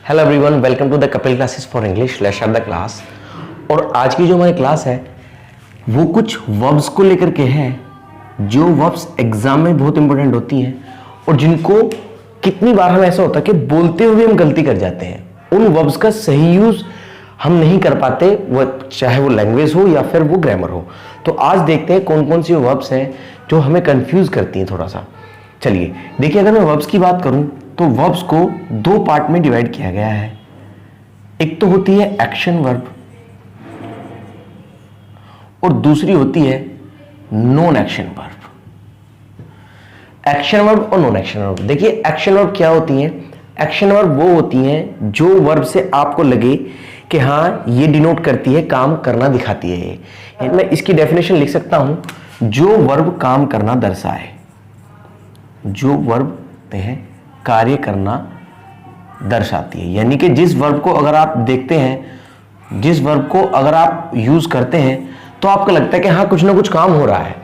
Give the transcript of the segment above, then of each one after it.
Hello everyone, welcome to the Kapil classes for English. Let's start the class. और आज की जो हमारी क्लास है वो कुछ वर्ब्स को लेकर के है, जो वर्ब्स एग्जाम में बहुत इंपॉर्टेंट होती हैं और जिनको कितनी बार हम ऐसा होता है कि बोलते हुए हम गलती कर जाते हैं। उन वर्ब्स का सही यूज हम नहीं कर पाते, वो चाहे वो लैंग्वेज हो या फिर वो ग्रामर हो। तो आज देखते हैं कौन कौन सी वर्ब्स हैं जो हमें कंफ्यूज करती हैं थोड़ा सा। चलिए देखिए, अगर मैं वर्ब्स की बात करूं तो वर्ब्स को दो पार्ट में डिवाइड किया गया है। एक तो होती है एक्शन वर्ब और दूसरी होती है non action verb. Action verb और नॉन एक्शन वर्ब। देखिए एक्शन वर्ब क्या होती हैं? एक्शन वर्ब वो होती हैं जो वर्ब से आपको लगे कि हाँ ये डिनोट करती है, काम करना दिखाती है। ये मैं इसकी डेफिनेशन लिख सकता हूं, जो वर्ब काम करना दर्शाए, जो वर्ब है कार्य करना दर्शाती है। यानी कि जिस वर्ब को अगर आप देखते हैं, जिस वर्ब को अगर आप यूज करते हैं तो आपको लगता है कि हाँ कुछ ना कुछ काम हो रहा है,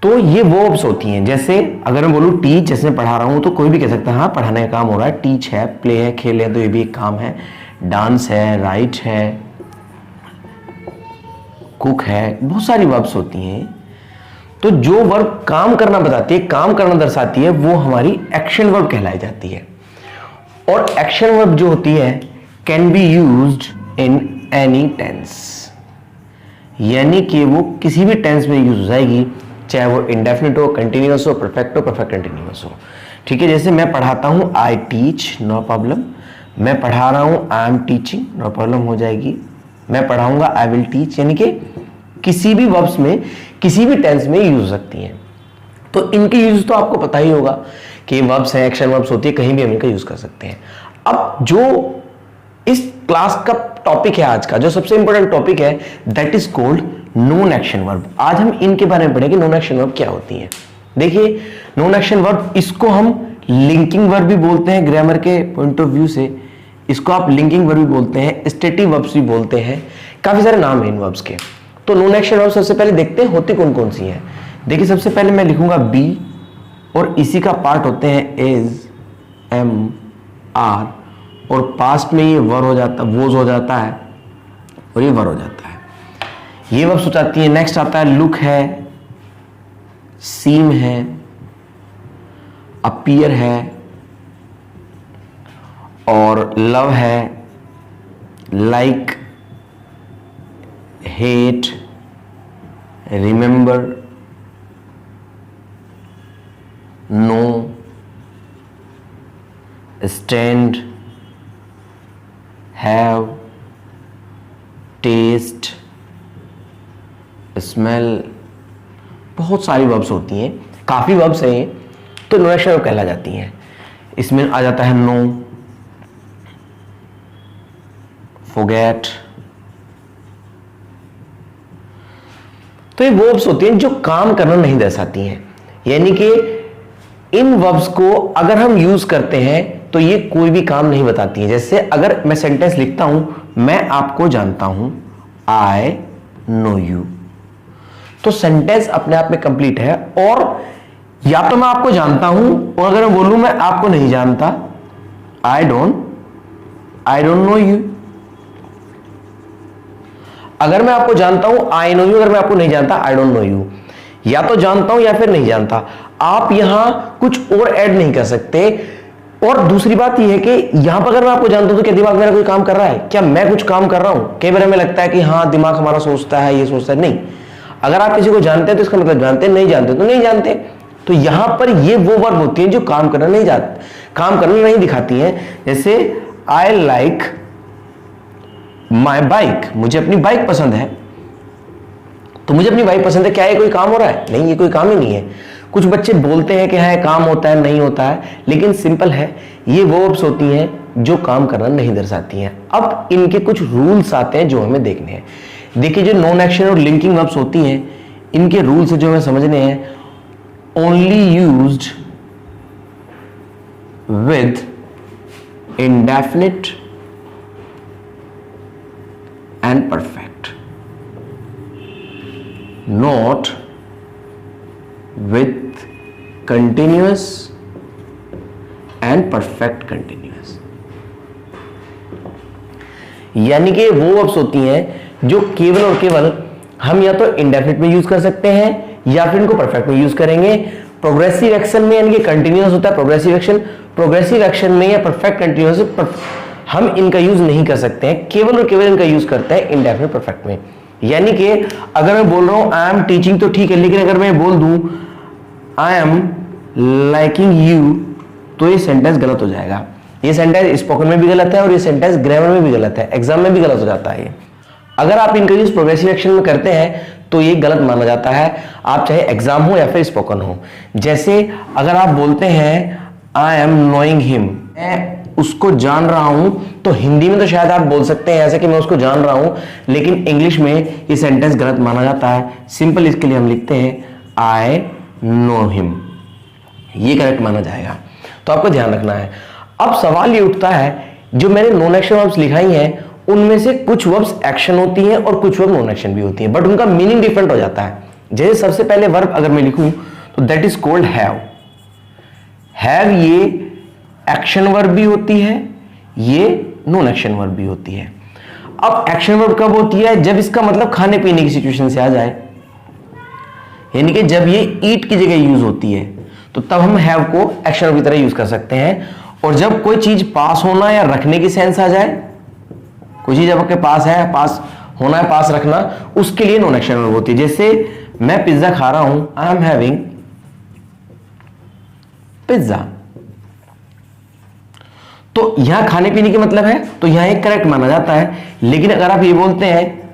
तो ये वर्ब्स होती हैं। जैसे अगर मैं बोलूं टीच, जैसे मैं पढ़ा रहा हूं तो कोई भी कह सकता है हाँ पढ़ाने का काम हो रहा है। टीच है, प्ले है, खेल है, तो ये भी एक काम है। डांस है, राइट है, कुक है, बहुत सारी वर्ब्स होती हैं। तो जो वर्ब काम करना बताती है, काम करना दर्शाती है, वो हमारी एक्शन वर्ब कहलाई जाती है। और एक्शन वर्ब जो होती है can be used in any tense, यानी कि वो किसी भी टेंस में यूज हो जाएगी, चाहे वो इंडेफिनिट हो, कंटिन्यूअस हो, परफेक्ट हो, परफेक्ट कंटिन्यूअस हो। ठीक है, जैसे मैं पढ़ाता हूं आई टीच, नो प्रॉब्लम। मैं पढ़ा रहा हूं I am teaching, no problem हो जाएगी। मैं पढ़ाऊंगा आई विल टीच, यानी कि किसी भी वर्ब्स में किसी भी टेंस में यूज हो सकती हैं। तो इनके यूज तो आपको पता ही होगा कि वर्ब्स हैं, एक्शन वर्ब्स होती है, कहीं भी हम इनका यूज कर सकते हैं। अब जो इस क्लास का टॉपिक है आज का, जो सबसे इंपॉर्टेंट टॉपिक है, that is called non action verb. आज हम इनके बारे में पढ़ेंगे, नॉन एक्शन वर्ब क्या होती है। देखिए नॉन एक्शन वर्ब, इसको हम लिंकिंग वर्ब भी बोलते हैं ग्रामर के पॉइंट ऑफ व्यू से। इसको आप लिंकिंग वर्ब भी बोलते हैं, स्टेटिव वर्ब्स भी बोलते हैं, काफी सारे नाम हैं इन वर्ब्स के। तो नॉन एक्शन वर्ब सबसे पहले देखते हैं होती कौन कौन सी हैं। देखिए सबसे पहले मैं लिखूंगा बी और इसी का पार्ट होते हैं इज, एम, आर, और पास्ट में ये वर हो जाता, वोज हो जाता है और ये वर हो जाता है। ये वर्ब्स हो जाती है। नेक्स्ट आता है लुक है, सीम है, अपीयर है, और लव है, like, hate, remember, know, stand, have, taste, smell, बहुत सारी वर्ब्स होती हैं, काफी वर्ब्स हैं ये, तो नॉन एक्शन वर्ब कहला जाती हैं। इसमें आ जाता है नो, फॉरगेट। तो ये वर्ब्स होती हैं जो काम करना नहीं दर्शाती हैं, यानी कि इन वर्ब्स को अगर हम यूज करते हैं तो ये कोई भी काम नहीं बताती हैं। जैसे अगर मैं सेंटेंस लिखता हूं, मैं आपको जानता हूं, आई नो यू, तो सेंटेंस अपने आप में कंप्लीट है। और या तो मैं आपको जानता हूं, और अगर मैं बोलूं मैं आपको नहीं जानता, आई डोंट नो यू। अगर मैं आपको जानता हूं आई नो यू, अगर मैं आपको नहीं जानता आई डोंट नो यू। या तो जानता हूं या फिर नहीं जानता, आप यहां कुछ और ऐड नहीं कर सकते। और दूसरी बात यह है कि यहां पर अगर मैं आपको जानता हूं तो क्या दिमाग मेरा कोई काम कर रहा है? क्या मैं कुछ काम कर रहा हूं? कई बार हमें लगता है कि हाँ दिमाग हमारा सोचता है, ये सोचता है, नहीं। अगर आप किसी को जानते हैं तो इसका मतलब जानते हैं, नहीं जानते तो नहीं जानते। तो यहां पर ये वो वर्ब होती है जो काम करना नहीं दिखाती है। जैसे आई लाइक माई बाइक, मुझे अपनी बाइक पसंद है, तो मुझे अपनी बाइक पसंद है, क्या ये कोई काम हो रहा है? नहीं, ये कोई काम ही नहीं है। कुछ बच्चे बोलते हैं कि हाँ काम होता है, नहीं होता है, लेकिन सिंपल है, ये वर्ब्स होती हैं जो काम करना नहीं दर्शाती हैं। अब इनके कुछ रूल्स आते हैं जो हमें देखने हैं। देखिए जो नॉन एक्शन और लिंकिंग वर्ब्स होती हैं, इनके रूल्स जो हमें समझने हैं, only used with indefinite and perfect, not with continuous and perfect continuous। यानी कि वो वर्ब्स होती हैं जो केवल और केवल हम या तो इंडेफिनिट में यूज कर सकते हैं या फिर इनको परफेक्ट में यूज करेंगे। प्रोग्रेसिव एक्शन में यानी कि कंटिन्यूअस होता है प्रोग्रेसिव एक्शन में या परफेक्ट कंटिन्यूअस हम इनका यूज नहीं कर सकते हैं, केवल और केवल इनका यूज करते हैं इंडेफिनिट परफेक्ट में। यानी कि अगर मैं बोल रहा हूं आई एम टीचिंग तो ठीक है, लेकिन अगर मैं बोल दूं आई एम लाइकिंग यू तो ये सेंटेंस गलत हो जाएगा। ये सेंटेंस स्पोकन में भी गलत है और ये सेंटेंस ग्रामर में भी गलत है, एग्जाम में भी गलत हो जाता है। अगर आप इनका यूज प्रोग्रेसिव एक्शन में करते हैं तो ये गलत माना जाता है, आप चाहे एग्जाम हो या फिर स्पोकन हो। जैसे अगर आप बोलते हैं आई एम नोइंग हिम, मैं उसको जान रहा हूं, तो हिंदी में तो शायद आप बोल सकते हैं ऐसे कि मैं उसको जान रहा हूं, लेकिन इंग्लिश में ये सेंटेंस गलत माना जाता है। सिंपल इसके लिए हम लिखते हैं आई नो हिम, ये करेक्ट माना जाएगा। तो आपको ध्यान रखना है। अब सवाल ये उठता है जो मैंने नॉन एक्शन वर्ब्स लिखाई हैं उनमें से कुछ वर्ब्स एक्शन होती हैं और कुछ वर्ब नॉन एक्शन भी होती हैं, बट उनका मीनिंग डिफरेंट हो जाता है। जैसे सबसे पहले वर्ब अगर मैं लिखूं तो that is called have. Have ये एक्शन वर्ब भी होती है, ये नॉन एक्शन वर्ब भी होती है। अब एक्शन वर्ब कब होती है? जब इसका मतलब खाने पीने की सिचुएशन से आ जाए, यानी कि जब ये ईट की जगह यूज होती है तो तब हम हैव को एक्शन वर्ब की तरह यूज कर सकते हैं। और जब कोई चीज पास होना या रखने की सेंस आ जाए, कोई चीज आपके पास है, पास होना है, पास रखना, उसके लिए नॉन एक्शन वर्ब होती है। जैसे मैं पिज्जा खा रहा हूं, आई एम हैविंग पिज्जा, तो यहां खाने पीने की मतलब है तो यहां एक करेक्ट माना जाता है। लेकिन अगर आप ये बोलते हैं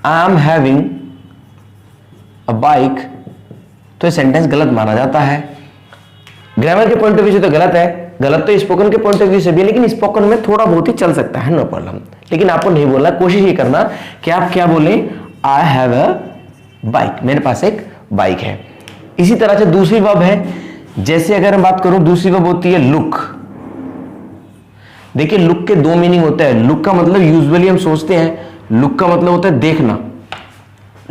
I am having a bike तो ये सेंटेंस गलत माना जाता है। ग्रामर के पॉइंट ऑफ व्यू से तो गलत है, गलत तो स्पोकन के पॉइंट ऑफ व्यू से भी है, लेकिन स्पोकन में थोड़ा बहुत ही चल सकता है, नो प्रॉब्लम। लेकिन आपको नहीं बोलना, कोशिश ये करना कि आप क्या बोलें, आई हैव अ बाइक, मेरे पास एक बाइक है। इसी तरह से दूसरी वर्ब है, जैसे अगर मैं बात करूं दूसरी वर्ब होती है लुक। देखिए लुक के दो मीनिंग होते हैं। लुक का मतलब यूजुअली हम सोचते हैं लुक का मतलब होता है देखना,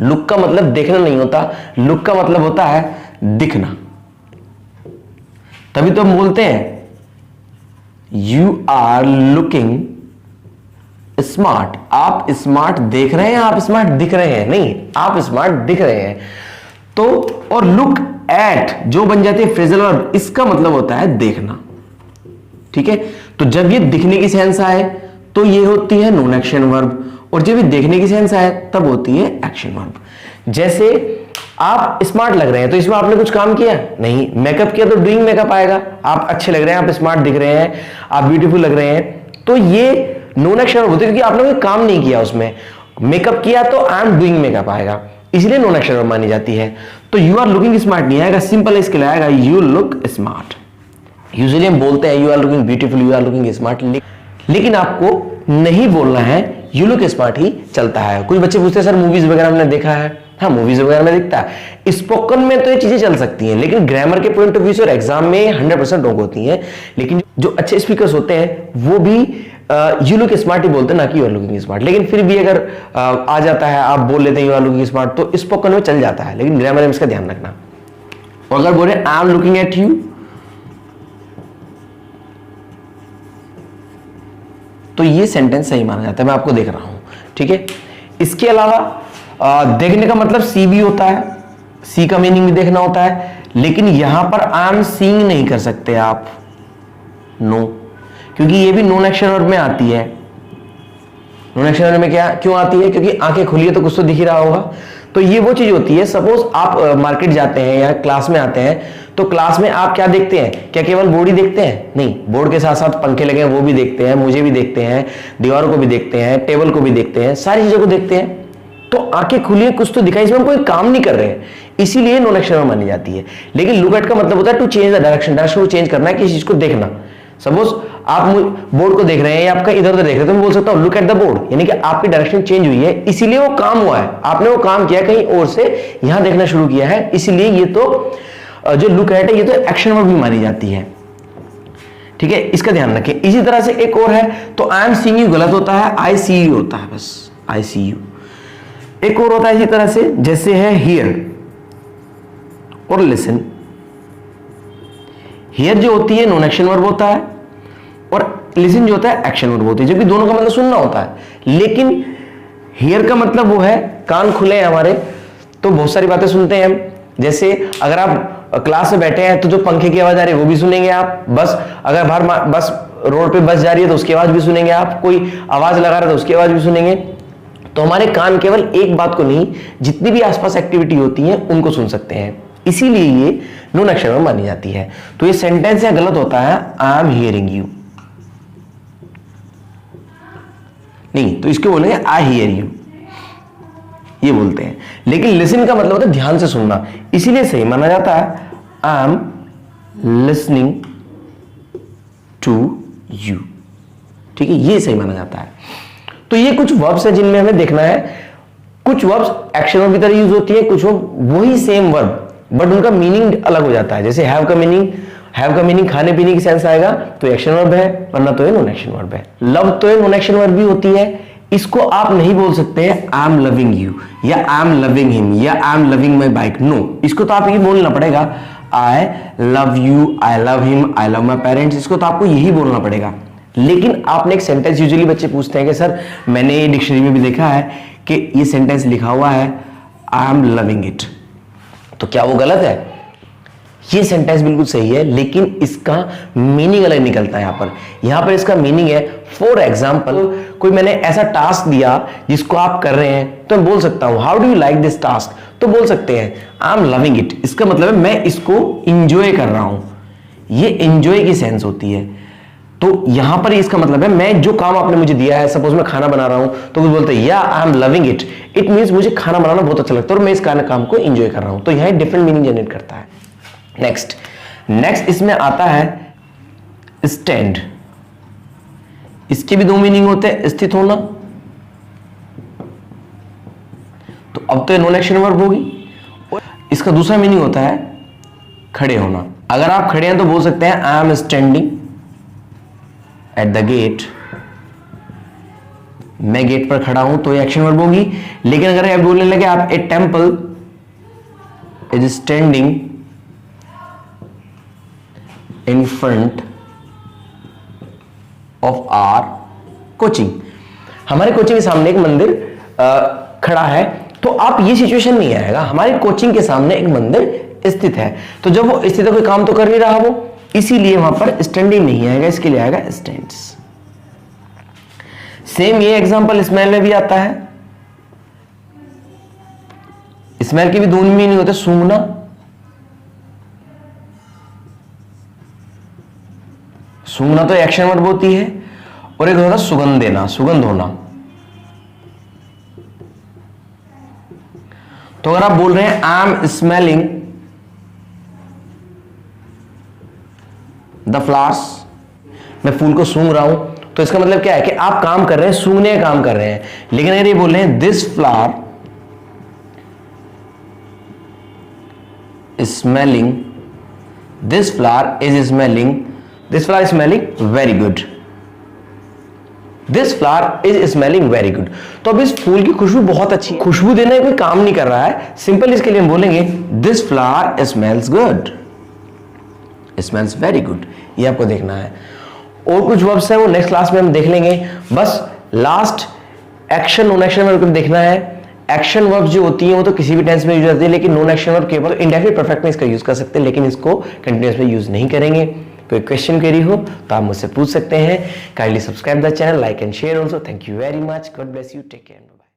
लुक का मतलब देखना नहीं होता, लुक का मतलब होता है दिखना। तभी तो हम बोलते हैं यू आर लुकिंग स्मार्ट, आप स्मार्ट देख रहे हैं, आप स्मार्ट दिख रहे हैं, नहीं आप स्मार्ट दिख रहे हैं। तो और लुक एट जो बन जाती है फ्रेजल वर्ब, इसका मतलब होता है देखना, ठीक है। तो जब ये दिखने की सेंस आए तो ये होती है नॉन एक्शन वर्ब, और जब ये देखने की सेंस आए तब होती है एक्शन वर्ब। जैसे आप स्मार्ट लग रहे हैं तो इसमें आपने कुछ काम किया नहीं, मेकअप किया तो डूइंग मेकअप आएगा। आप अच्छे लग रहे हैं, आप स्मार्ट दिख रहे हैं, आप ब्यूटीफुल लग रहे हैं, तो ये नॉन एक्शन वर्ब होती है, क्योंकि आपने कोई काम नहीं किया उसमें। मेकअप किया तो आई एम डूइंग मेकअप आएगा, इसलिए नॉन एक्शन वर्ब मानी जाती है। तो यू आर लुकिंग स्मार्ट नहीं आएगा, सिंपल इसके लिए आएगा यू लुक स्मार्ट। यूजुअली हम बोलते हैं you are looking beautiful, you are looking smart, लेकिन आपको नहीं बोलना है यू लुक स्मार्ट ही चलता है। कुछ बच्चे पूछते हैं सर मूवीज वगैरह हमने देखा है, हाँ मूवीज वगैरह में दिखता है। स्पोकन में तो ये चीजें चल सकती हैं, लेकिन ग्रामर के पॉइंट ऑफ व्यू से और एग्जाम में 100% रॉन्ग होती हैं। लेकिन जो अच्छे स्पीकर्स होते हैं वो भी यू लुक स्मार्ट ही बोलते हैं, ना कि यू आर लुकिंग स्मार्ट। लेकिन फिर भी अगर आ जाता है, आप बोल लेते हैं यू आर लुकिंग स्मार्ट, तो स्पोकन में चल जाता है, लेकिन ग्रामर में इसका ध्यान रखना। और अगर बोले I am looking at you, तो ये सेंटेंस सही माना जाता है, मैं आपको देख रहा हूं, ठीक है। इसके अलावा देखने का मतलब सी भी होता है, सी का मीनिंग भी देखना होता है, लेकिन यहां पर आई एम सीइंग नहीं कर सकते आप, नो, क्योंकि ये भी नॉन एक्शन वर्ब में आती है। नॉन एक्शन वर्ब में क्या क्यों आती है? क्योंकि आंखें खुली है तो कुछ तो दिख ही रहा होगा। तो ये वो चीज होती है, सपोज आप मार्केट जाते हैं या क्लास में आते हैं, तो क्लास में आप क्या देखते हैं? क्या केवल बोर्ड ही देखते हैं? नहीं, बोर्ड के साथ साथ पंखे लगे हैं वो भी देखते हैं, मुझे भी देखते हैं, दीवारों को भी देखते हैं, टेबल को भी देखते हैं, सारी चीजों को देखते हैं। तो आंखें खुली है, कुछ तो दिखाई, इसमें हम कोई काम नहीं कर रहे हैं, इसीलिए नॉन एक्शन वर्ब मानी जाती है। लेकिन लुक एट का मतलब होता है to change the direction, direction को चेंज करना है, किसी चीज को देखना। सपोज आप बोर्ड को देख रहे हैं या आपका इधर उधर देख रहे हैं, तो मैं बोल सकता हूं लुक एट द बोर्ड, यानी कि आपकी डायरेक्शन चेंज हुई है, इसीलिए वो काम हुआ है, आपने वो काम किया कहीं और से यहां देखना शुरू किया है, इसीलिए ये तो जो लुक एट है ये तो एक्शन वर्ब भी मानी जाती है, ठीक है। इसका ध्यान रखें। इसी तरह से एक और है, तो आई एम सीइंग यू गलत होता है, आई सी यू होता है, बस आई सी यू। एक और होता है इसी तरह से, जैसे है हियर और लिसन। हियर जो होती है नॉन एक्शन वर्ब होता है, और लिसन जो होता है एक्शन वर्ब होती है, जबकि दोनों का मतलब सुनना होता है। लेकिन हियर का मतलब वो है कान खुले हैं हमारे, तो बहुत सारी बातें सुनते हैं हम। जैसे अगर आप क्लास में बैठे हैं तो जो पंखे की आवाज आ रही है वो भी सुनेंगे आप, बस अगर बाहर बस रोड पे बस जा रही है तो उसकी आवाज भी सुनेंगे आप, कोई आवाज लगा रहा है तो उसकी आवाज भी सुनेंगे। तो हमारे कान केवल एक बात को नहीं, जितनी भी आसपास एक्टिविटी होती है उनको सुन सकते हैं, इसीलिए ये नॉन एक्शन वर्ब मानी जाती है। तो ये सेंटेंस यहां गलत होता है, आई एम हियरिंग यू, नहीं तो इसको बोलेंगे आई हियर यू, ये बोलते हैं। लेकिन लिसन का मतलब होता है ध्यान से सुनना, इसीलिए सही माना जाता है I am listening to you, ठीक है, ये सही माना जाता है। तो ये कुछ वर्ब्स है जिनमें हमें देखना है, कुछ वर्ब्स एक्शन वर्ब की तरह यूज होती है, कुछ वर्ब वही सेम वर्ब बट उनका मीनिंग अलग हो जाता है। जैसे हैव का मीनिंग खाने पीने की सेंस आएगा तो एक्शन वर्ब है, वरना तो ये नॉन एक्शन वर्ब है। लव तो ये नॉन एक्शन वर्ब भी होती है, इसको आप नहीं बोल सकते हैं आई एम लविंग यू या आई एम लविंग हिम या I am loving my bike, no, इसको तो आप ये बोलना पड़ेगा I love you, I love him, I love my parents, इसको तो आपको यही बोलना पड़ेगा। लेकिन आपने एक सेंटेंस, यूजुअली बच्चे पूछते हैं कि सर मैंने डिक्शनरी में भी देखा है कि ये सेंटेंस लिखा हुआ है आई एम लविंग इट, तो क्या वो गलत है? ये सेंटेंस बिल्कुल सही है, लेकिन इसका मीनिंग अलग निकलता है। यहां पर इसका मीनिंग है, फॉर एग्जाम्पल कोई मैंने ऐसा टास्क दिया जिसको आप कर रहे हैं, तो मैं बोल सकता हूं how do you like this task, तो बोल सकते हैं आई एम लविंग इट, इसका मतलब है मैं इसको इंजॉय कर रहा हूं, ये इंजॉय की सेंस होती है। तो यहां पर इसका मतलब है मैं जो काम आपने मुझे दिया है, सपोज मैं खाना बना रहा हूं तो वो बोलते हैं या I am loving it, it means मुझे खाना बनाना बहुत अच्छा लगता है और मैं इस काम को एंजॉय कर रहा हूं, तो यहां डिफरेंट मीनिंग जनरेट करता है। नेक्स्ट इसमें आता है स्टैंड, इसके भी दो मीनिंग होते हैं, स्थित होना, तो अब तो नॉन एक्शन वर्ब होगी, और इसका दूसरा मीनिंग होता है खड़े होना। अगर आप खड़े हैं तो बोल सकते हैं I am standing at the gate, मैं गेट पर खड़ा हूं, तो ये एक्शन वर्ब होगी। लेकिन अगर आप बोलने लगे आप a temple is standing in front of our coaching, हमारे कोचिंग के सामने एक मंदिर खड़ा है, तो आप ये सिचुएशन नहीं आएगा, हमारी कोचिंग के सामने एक मंदिर स्थित है, तो जब वो स्थित है कोई काम तो कर नहीं रहा वो, इसीलिए वहां पर स्टैंडिंग नहीं आएगा, इसके लिए आएगा स्टैंड्स। सेम ये एग्जांपल स्मेल में भी आता है, स्मेल के भी दो मीनिंग होते हैं, सूंघना, सूंघना तो एक्शन वर्ब होती है, और एक होता है सुगंध देना, सुगंध होना। तो अगर आप बोल रहे हैं I M smelling the flowers, मैं फूल को सूंघ रहा हूं, तो इसका मतलब क्या है कि आप काम कर रहे हैं, सूंघने का काम कर रहे हैं। लेकिन अगर ये बोल रहे हैं this flower smelling, this flower is smelling, this flower smelling very good, this flower is smelling very good, तो अब इस फूल की खुशबू बहुत अच्छी, खुशबू देने कोई काम नहीं कर रहा है, सिंपल इसके लिए हम बोलेंगे this flower smells good, smells very good, ये आपको देखना है। और कुछ वर्ब्स हैं वो नेक्स्ट क्लास में हम देख लेंगे, बस last action non action verb देखना है। एक्शन वर्ब्स जो होती हैं वो तो किसी भी टेंस में यूज होती है, लेकिन नॉन एक्शन वर्ब केवल इंडेफिनिट परफेक्ट में इसका यूज कर सकते हैं, लेकिन इसको कंटिन्यूअस में यूज नहीं करेंगे। कोई क्वेश्चन क्वेरी हो तो आप मुझसे पूछ सकते हैं। Kindly subscribe the channel, like and share also. Thank you very much, God bless you, take care, bye.